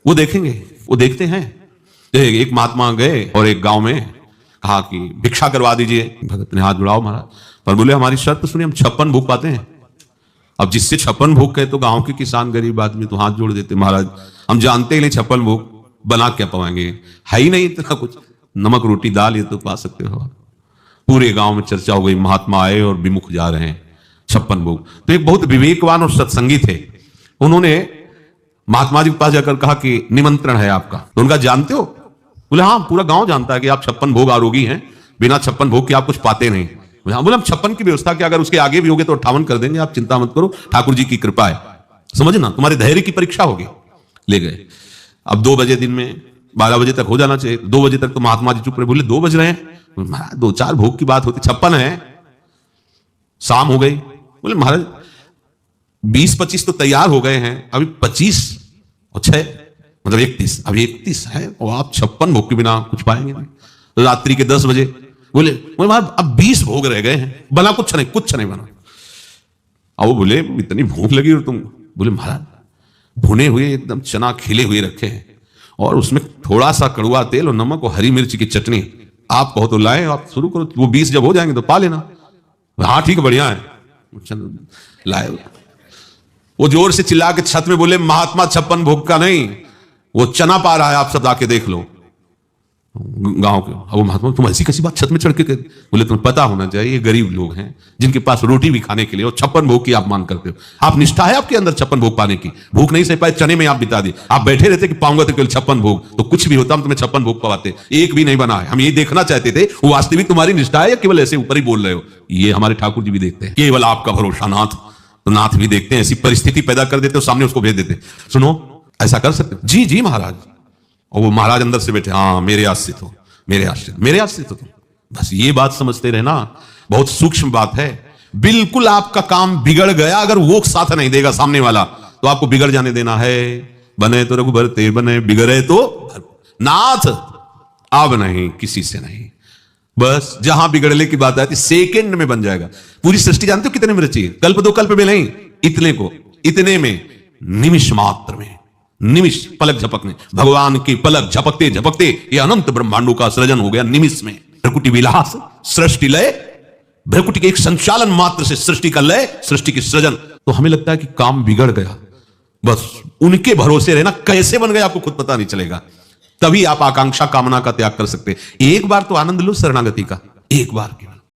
वो देखेंगे, वो देखते हैं। एक महात्मा गए और एक गांव में कहा कि भिक्षा करवा दीजिए। भगत ने हाथ जुड़ाओ महाराज, पर बोले हमारी शर्त सुनिए, हम 56 भोग पाते हैं। अब जिससे 56 भोग कहे तो गांव के किसान गरीब आदमी तो हाथ जोड़ देते, महाराज हम जानते ही नहीं 56 भोग बना क्या पाएंगे, है ही नहीं इतना कुछ, नमक रोटी दाल ये तो पा सकते हो। पूरे गांव में चर्चा हो गई, महात्मा आए और विमुख जा रहे हैं 56 भोग। तो एक बहुत विवेकवान और सत्संगी थे, उन्होंने महात्मा जी के पास जाकर कहा कि निमंत्रण है आपका। तो उनका जानते हो? बोले हाँ, पूरा गांव जानता है कि आप 56 भोग आरोगी हैं, बिना 56 भोग के आप कुछ पाते नहीं। बोले हम 56 की व्यवस्था की, अगर उसके आगे भी होगे तो 58 कर देंगे, आप चिंता मत करो, ठाकुर जी की कृपा है, समझना तुम्हारे धैर्य की परीक्षा होगी। ले गए। अब 2 बजे दिन में 12 बजे तक हो जाना चाहिए, 2 बजे तक तो महात्मा जी चुप रहे। बोले 2 बज रहे हैं, 2-4 भोग की बात होती, 56 है। शाम हो गई। बोले महाराज 20-25 तो तैयार हो गए हैं, अभी 25 और 6 मतलब 31, अभी 31 है और आप 56 भोग के बिना कुछ पाएंगे नहीं। तो रात्रि के 10 बजे बोले महाराज अब 20 भोग रह गए हैं, बना कुछ नहीं बना। अब वो बोले इतनी भूख लगी और तुम? बोले महाराज भुने हुए एकदम चना खिले हुए रखे हैं और उसमें थोड़ा सा कड़वा तेल और नमक और हरी मिर्च की चटनी, आप कहो तो लाए, आप शुरू करो, वो 20 जब हो जाएंगे तो पा लेना। हाँ ठीक है, बढ़िया है, लाए। वो जोर से चिल्ला के छत में बोले महात्मा 56 भोग का नहीं, वो चना पा रहा है, आप सब आके देख लो गांव के। अब वो महात्मा तुम ऐसी कैसी बात छत में चढ़ के? बोले तुम्हें पता होना चाहिए, ये गरीब लोग हैं जिनके पास रोटी भी खाने के लिए और 56 भोग की आप मांग करते हो। आप निष्ठा है आपके अंदर 56 भोग पाने की, भूख नहीं सह पाए, चने में आप बिता दी, आप बैठे रहते कि पाऊंगा तो केवल 56 भोग, तो कुछ भी होता हम तुम्हें 56 भोग पवाते, एक भी नहीं बना है। हम ये देखना चाहते थे वो वास्तविक तुम्हारी निष्ठा है या केवल ऐसे ऊपर ही बोल रहे हो। ये हमारे ठाकुर जी भी देखते हैं, केवल आपका भरोसा नाथ, तो नाथ भी देखते हैं। ऐसी परिस्थिति पैदा कर देते हो, सामने उसको भेज देते, सुनो ऐसा कर सकते? जी जी महाराज। और वो महाराज अंदर से बैठे, हाँ मेरे आश्रित हो, मेरे आश्रित हो तुम, बस ये बात समझते रहना, बहुत सूक्ष्म बात है। बिल्कुल आपका काम बिगड़ गया अगर वो साथ नहीं देगा सामने वाला, तो आपको बिगड़ जाने देना है। बने तो रघुबर ते बने, बिगड़े तो नाथ अब नहीं, किसी से नहीं। बस जहां बिगड़ने की बात आती सेकंड में बन जाएगा। पूरी सृष्टि जानते हो कितने में रची है? कल्प 2 कल्प में नहीं, इतने में, निमिष मात्र में, निमिष पलक झपकने, भगवान की पलक झपकते झपकते ये अनंत ब्रह्मांडों का सृजन हो गया निमिष में। भ्रकुटी विलास, सृष्टि लय, भ्रकुटी के एक संचालन मात्र से सृष्टि का लय, सृष्टि की सृजन। तो हमें लगता है कि काम बिगड़ गया, बस उनके भरोसे रहना, कैसे बन गया आपको खुद पता नहीं चलेगा। तभी आप आकांक्षा कामना का त्याग कर सकते। एक बार तो आनंद लो शरणागति का, एक बार क्यों।